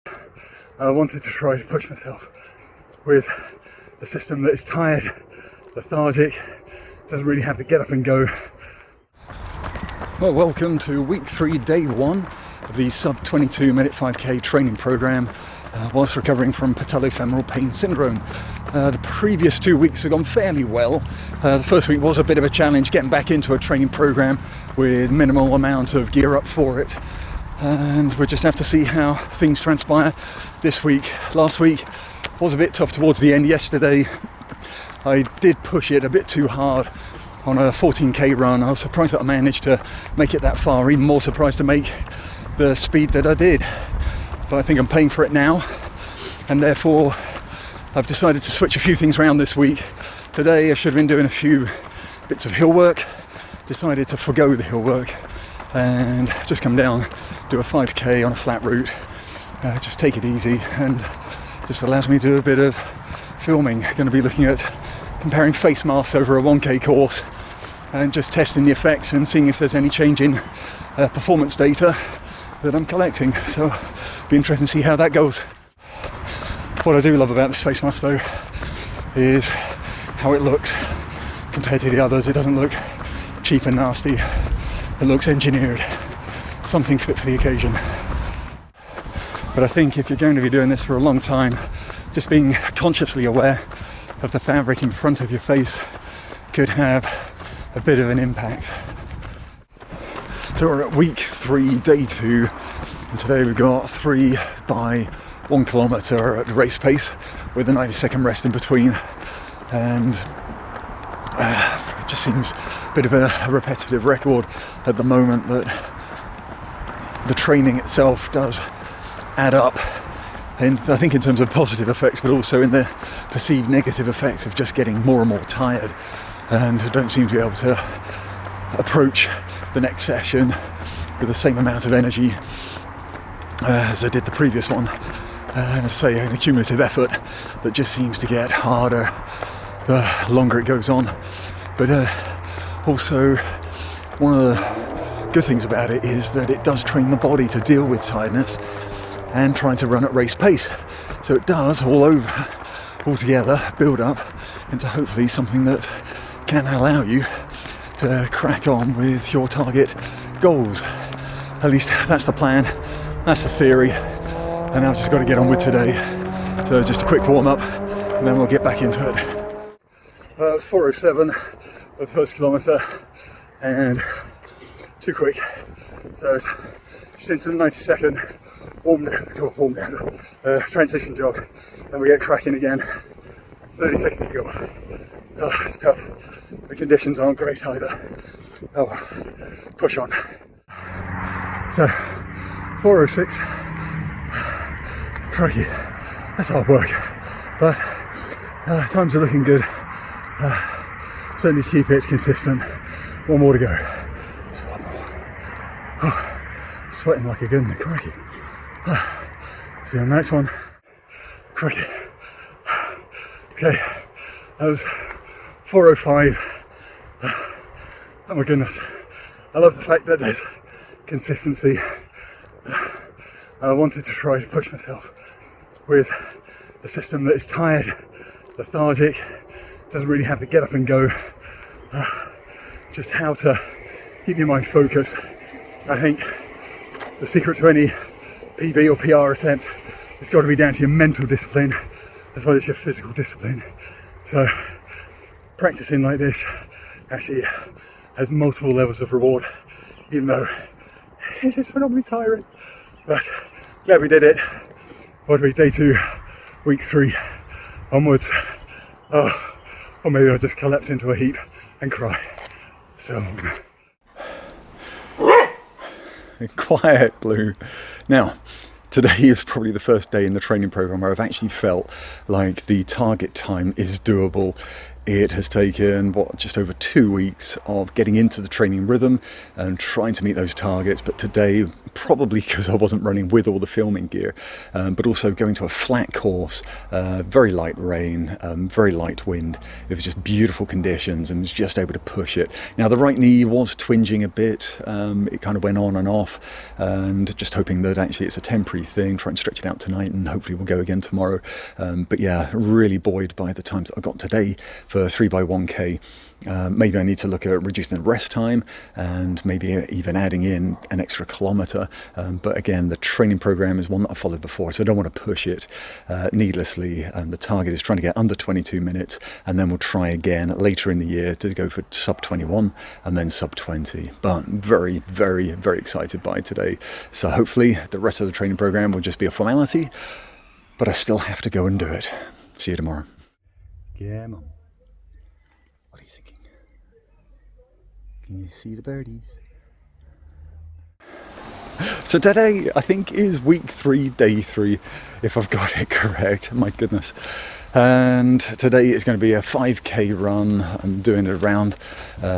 I wanted to try to push myself with a system that is tired, lethargic, doesn't really have to get up and go. Well, welcome to week 3, day 1 of the sub 22 minute 5k training program whilst recovering from patellofemoral pain syndrome. The previous 2 weeks have gone fairly well. The first week was a bit of a challenge getting back into a training program with minimal amount of gear up for it. And we'll just have to see how things transpire this week. Last week was a bit tough towards the end. Yesterday I did push it a bit too hard on a 14k run. I was surprised that I managed to make it that far, even more surprised to make the speed that I did. But I think I'm paying for it now, and therefore I've decided to switch a few things around this week. Today I should have been doing a few bits of hill work, decided to forgo the hill work and just come down, do a 5k on a flat route, just take it easy, and just allows me to do a bit of filming. Going to be looking at comparing face masks over a 1k course and just testing the effects and seeing if there's any change in performance data that I'm collecting. So it'll be interesting to see how that goes. What I do love about this face mask though is how it looks compared to the others. It doesn't look cheap and nasty. It looks engineered, something fit for the occasion. But I think if you're going to be doing this for a long time, just being consciously aware of the fabric in front of your face could have a bit of an impact. So we're at week 3, day 2, and today we've got 3 by 1 kilometre at race pace with a 90-second rest in between, and it just seems a bit of a repetitive record at the moment, that the training itself does add up. And I think in terms of positive effects, but also in the perceived negative effects of just getting more and more tired, and don't seem to be able to approach the next session with the same amount of energy as I did the previous one. And as I say, an accumulative effort that just seems to get harder the longer it goes on. But also, one of the good things about it is that it does train the body to deal with tiredness and trying to run at race pace. So it does all together build up into hopefully something that can allow you to crack on with your target goals. At least that's the plan, that's the theory, and I've just got to get on with today. So just a quick warm up and then we'll get back into it. It was 4:07 for the first kilometre and too quick. So just into the 90-second warm down, transition jog, and we get cracking again. 30 seconds to go. It's tough. The conditions aren't great either. Oh well, push on. So 4:06. Crikey, that's hard work, but times are looking good. Certainly to keep it consistent. One more to go. Just one more. Oh, sweating like a gun. Crikey. See you on the next one. Crikey. Okay, that was 4:05. Oh my goodness. I love the fact that there's consistency. I wanted to try to push myself with a system that is tired, lethargic, doesn't really have to get up and go. Just how to keep your mind focused. I think the secret to any PB or PR attempt has got to be down to your mental discipline as well as your physical discipline. So practicing like this actually has multiple levels of reward, even though it is phenomenally tiring. But yeah, we did it. What are we, day 2, week 3 onwards. Or maybe I'll just collapse into a heap and cry. So quiet, Blue. Now, today is probably the first day in the training program where I've actually felt like the target time is doable. It has taken, just over 2 weeks of getting into the training rhythm and trying to meet those targets. But today, probably because I wasn't running with all the filming gear, but also going to a flat course, very light rain, very light wind. It was just beautiful conditions and was just able to push it. Now, the right knee was twinging a bit. It kind of went on and off, and just hoping that actually it's a temporary thing. Try and stretch it out tonight, and hopefully we'll go again tomorrow. But yeah, really buoyed by the times that I got today for 3x1k. Maybe I need to look at reducing the rest time and maybe even adding in an extra kilometre. But again, the training program is one that I followed before, so I don't want to push it needlessly. And the target is trying to get under 22 minutes, and then we'll try again later in the year to go for sub 21 and then sub 20. But very, very, very excited by today. So hopefully the rest of the training program will just be a formality, but I still have to go and do it. See you tomorrow. Yeah, Mum. What are you thinking? Can you see the birdies? So today, I think, is week 3, day 3, if I've got it correct. My goodness. And today is going to be a 5k run. I'm doing it around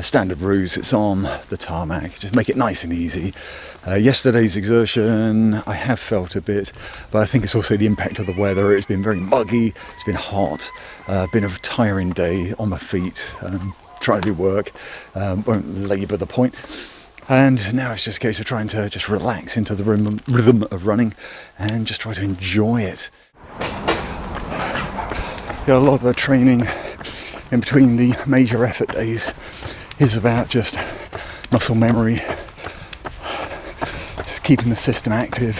standard routes. It's on the tarmac. Just make it nice and easy. Yesterday's exertion, I have felt a bit, but I think it's also the impact of the weather. It's been very muggy. It's been hot. Been a tiring day on my feet. Trying to do work. Won't labour the point. And now it's just a case of trying to just relax into the rhythm of running and just try to enjoy it. Yeah, a lot of the training in between the major effort days is about just muscle memory, just keeping the system active,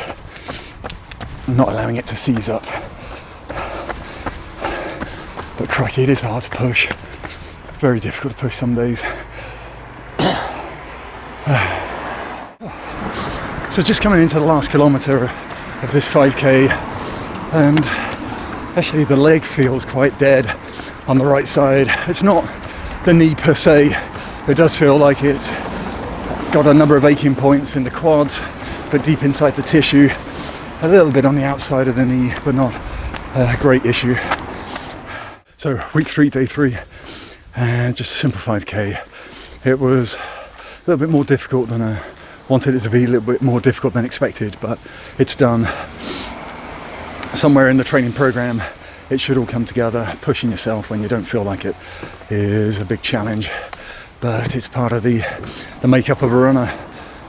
not allowing it to seize up. But crikey, it is hard to push. Very difficult to push some days. So just coming into the last kilometre of this 5k, and actually the leg feels quite dead on the right side. It's not the knee per se. It does feel like it's got a number of aching points in the quads, but deep inside the tissue, a little bit on the outside of the knee, but not a great issue. So week 3, day 3, and just a simple 5k. It was a little bit more difficult than I wanted it to be, a little bit more difficult than expected, but it's done. Somewhere in the training program, it should all come together. Pushing yourself when you don't feel like it is a big challenge, but it's part of the makeup of a runner.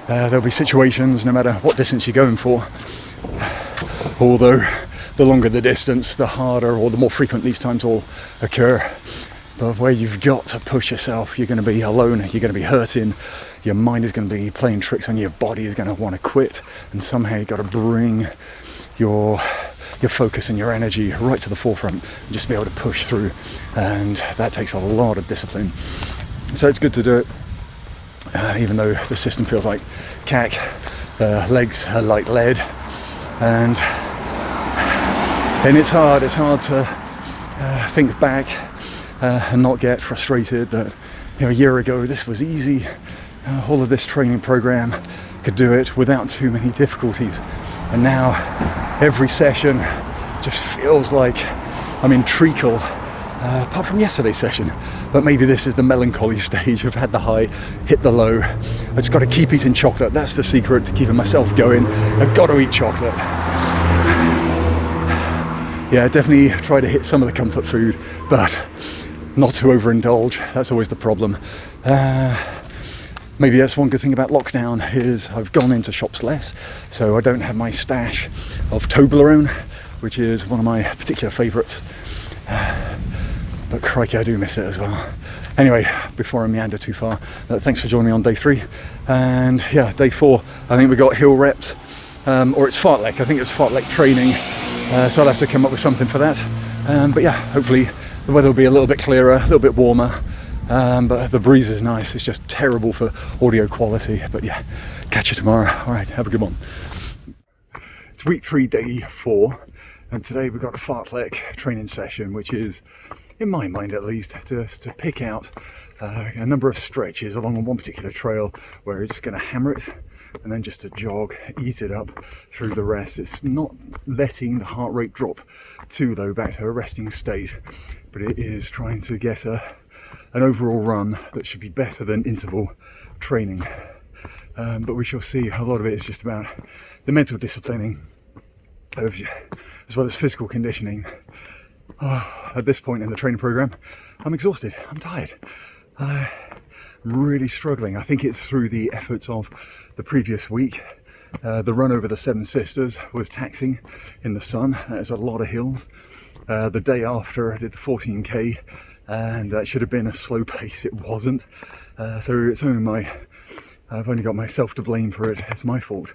There'll be situations, no matter what distance you're going for, although the longer the distance, the harder or the more frequent these times will occur. But where you've got to push yourself, you're going to be alone, you're going to be hurting, your mind is going to be playing tricks on you, your body is going to want to quit, and somehow you've got to bring your focus and your energy right to the forefront and just be able to push through, and that takes a lot of discipline. So it's good to do it, even though the system feels like cack, legs are like lead, and it's hard to think back and not get frustrated that, a year ago this was easy. All of this training program could do it without too many difficulties, and now every session just feels like I'm in treacle, apart from yesterday's session. But maybe this is the melancholy stage. I've had the high, hit the low. I just got to keep eating chocolate. That's the secret to keeping myself going. I've got to eat chocolate. Yeah, definitely try to hit some of the comfort food, but not to overindulge. That's always the problem. Maybe that's one good thing about lockdown is I've gone into shops less, so I don't have my stash of Toblerone, which is one of my particular favourites. But crikey, I do miss it as well. Anyway, before I meander too far, thanks for joining me on day 3. And yeah, day 4, I think we got hill reps, or it's fartlek. I think it's fartlek training. So I'll have to come up with something for that. But yeah, hopefully the weather will be a little bit clearer, a little bit warmer. But the breeze is nice. It's just terrible for audio quality. But yeah, catch you tomorrow. All right, have a good one. It's week 3, day 4. And today we've got a fartlek training session, which is, in my mind at least, to pick out a number of stretches along one particular trail where it's going to hammer it, and then just to jog, ease it up through the rest. It's not letting the heart rate drop too low back to a resting state, but it is trying to get an overall run that should be better than interval training. But we shall see. A lot of it is just about the mental disciplining as well as physical conditioning. At this point in the training program, I'm exhausted, I'm tired, I'm really struggling. I think it's through the efforts of the previous week. The run over the Seven Sisters was taxing in the sun. There's a lot of hills. The day after I did the 14k, and that should have been a slow pace. It wasn't. So it's only I've only got myself to blame for it. It's my fault.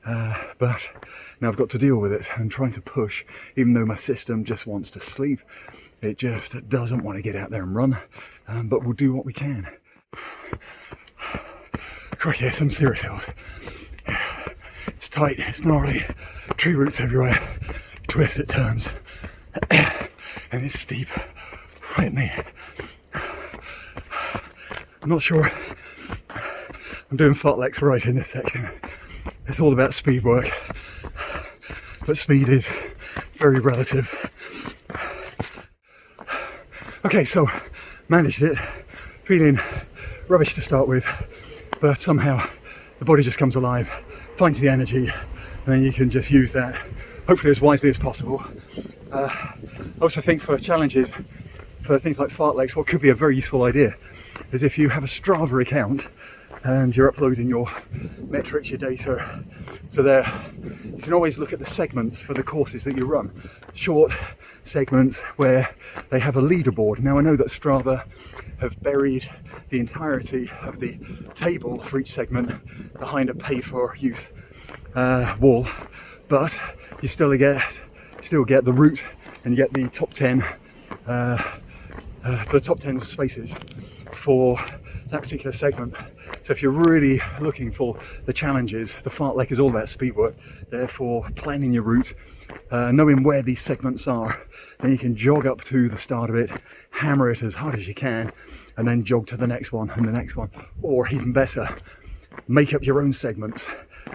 But now I've got to deal with it and trying to push, even though my system just wants to sleep. It just doesn't want to get out there and run, but we'll do what we can. Crikey, some serious hills. It's tight, it's gnarly, tree roots everywhere, twists, it turns, and it's steep. Right me. I'm not sure I'm doing fartleks right in this section. It's all about speed work, but speed is very relative. Okay, so managed it, feeling rubbish to start with, but somehow the body just comes alive, finds the energy, and then you can just use that hopefully as wisely as possible. I also think for challenges, for things like fartleks, what could be a very useful idea is if you have a Strava account and you're uploading your metrics, your data to there, you can always look at the segments for the courses that you run. Short segments where they have a leaderboard. Now I know that Strava have buried the entirety of the table for each segment behind a pay for use wall, but you still get the route and you get the top 10 spaces for that particular segment. So if you're really looking for the challenges, the fartlek is all about speed work. Therefore, planning your route, knowing where these segments are, then you can jog up to the start of it, hammer it as hard as you can, and then jog to the next one and the next one. Or even better, make up your own segments.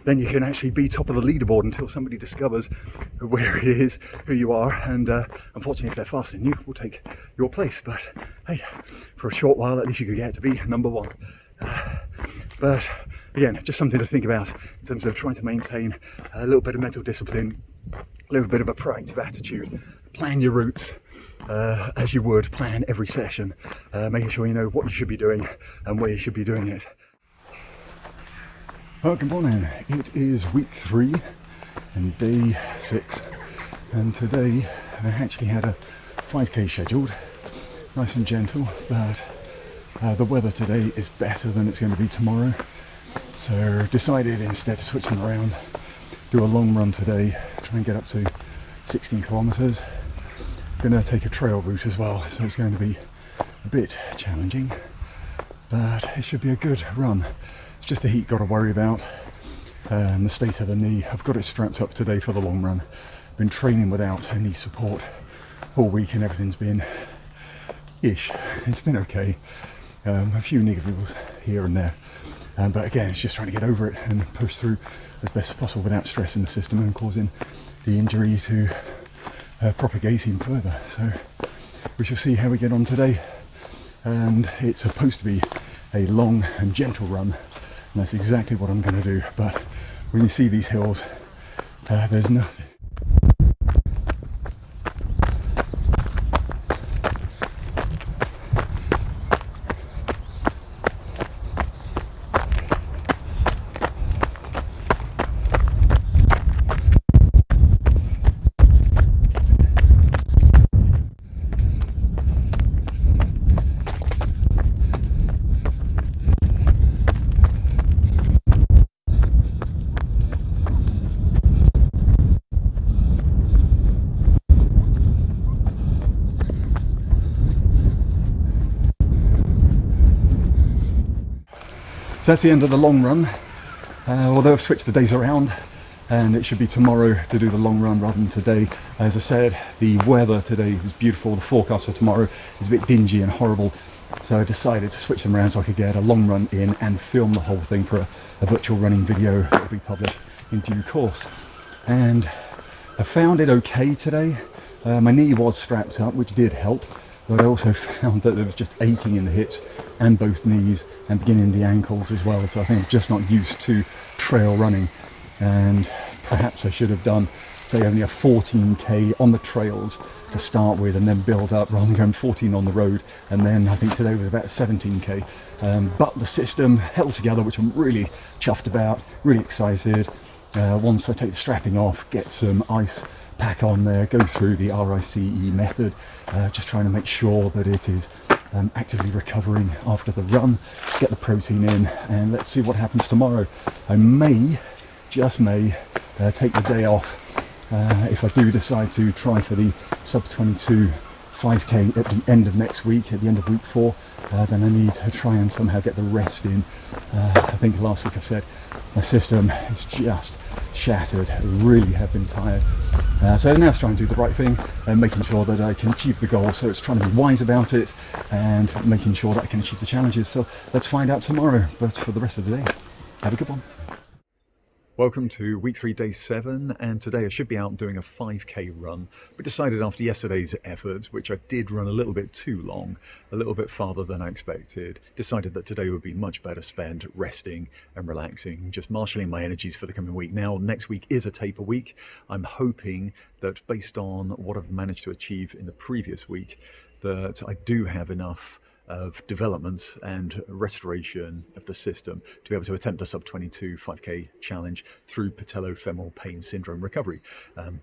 Then you can actually be top of the leaderboard until somebody discovers where it is, who you are, and unfortunately if they're faster than you, will take your place. But hey, for a short while at least you could get to be number one. But again, just something to think about in terms of trying to maintain a little bit of mental discipline, a little bit of a proactive attitude. Plan your routes as you would plan every session, making sure you know what you should be doing and where you should be doing it. Well, good morning. It is week 3 and day 6, and today I actually had a 5k scheduled, nice and gentle, but the weather today is better than it's going to be tomorrow, so decided instead to switch them around, do a long run today, try and get up to 16 kilometers. Going to take a trail route as well, so it's going to be a bit challenging, but it should be a good run. It's just the heat got to worry about, and the state of the knee. I've got it strapped up today for the long run. Been training without knee support all week and everything's been ish. It's been okay. A few niggles here and there, but again it's just trying to get over it and push through as best as possible without stressing the system and causing the injury to propagate even further. So we shall see how we get on today, and it's supposed to be a long and gentle run, and that's exactly what I'm going to do. But when you see these hills, there's nothing. So that's the end of the long run, although I've switched the days around and it should be tomorrow to do the long run rather than today. As I said, the weather today was beautiful. The forecast for tomorrow is a bit dingy and horrible, so I decided to switch them around so I could get a long run in and film the whole thing for a virtual running video that will be published in due course. And I found it okay today. My knee was strapped up, which did help, but I also found that there was just aching in the hips and both knees and beginning in the ankles as well. So I think I'm just not used to trail running, and perhaps I should have done, say, only a 14k on the trails to start with and then build up, rather than going 14 on the road. And then I think today was about 17k. But the system held together, which I'm really chuffed about, really excited. Once I take the strapping off, get some ice pack on there, go through the RICE method, just trying to make sure that it is actively recovering after the run, get the protein in, and let's see what happens tomorrow. I may, just may, take the day off if I do decide to try for the sub 22 5k at the end of next week, at the end of week 4. Then I need to try and somehow get the rest in. I think last week I said my system is just shattered. I really have been tired. So now it's trying to do the right thing and making sure that I can achieve the goal. So it's trying to be wise about it and making sure that I can achieve the challenges. So let's find out tomorrow. But for the rest of the day, have a good one. Welcome to week 3, day 7, and today I should be out doing a 5k run, but decided after yesterday's effort, which I did run a little bit too long, a little bit farther than I expected, decided that today would be much better spent resting and relaxing, just marshalling my energies for the coming week. Now, next week is a taper week. I'm hoping that based on what I've managed to achieve in the previous week, that I do have enough of development and restoration of the system to be able to attempt the sub 22 5k challenge through patellofemoral pain syndrome recovery.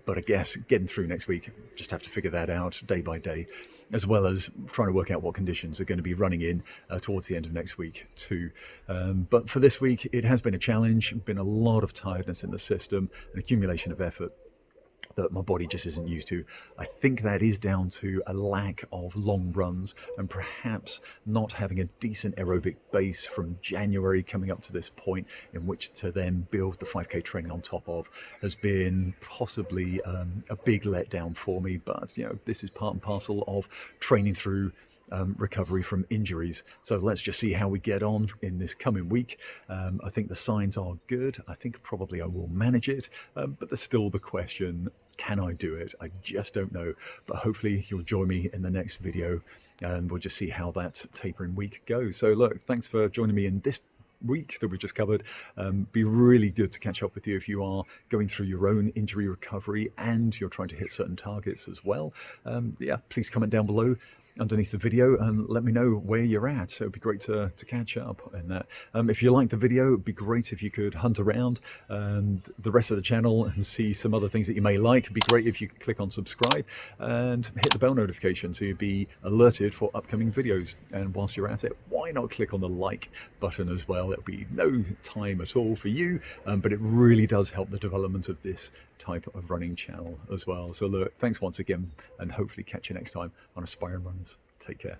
But I guess getting through next week, just have to figure that out day by day, as well as trying to work out what conditions are going to be running in towards the end of next week too. But for this week, it has been a challenge, been a lot of tiredness in the system, an accumulation of effort that my body just isn't used to. I think that is down to a lack of long runs and perhaps not having a decent aerobic base from January coming up to this point in which to then build the 5k training on top of has been possibly a big letdown for me. But you know, this is part and parcel of training through recovery from injuries. So let's just see how we get on in this coming week. I think the signs are good. I think probably I will manage it, but there's still the question, can I do it? I just don't know, but hopefully you'll join me in the next video and we'll just see how that tapering week goes. So look, thanks for joining me in this week that we've just covered. Be really good to catch up with you if you are going through your own injury recovery and you're trying to hit certain targets as well. Yeah, please comment down below underneath the video and let me know where you're at. So it'd be great to catch up in that. If you liked the video, it'd be great if you could hunt around the rest of the channel and see some other things that you may like. It'd be great if you could click on subscribe and hit the bell notification so you'd be alerted for upcoming videos. And whilst you're at it, why not click on the like button as well? It'll be no time at all for you, but it really does help the development of this type of running channel as well. So look, thanks once again, and hopefully catch you next time on Aspiring Runners. Take care.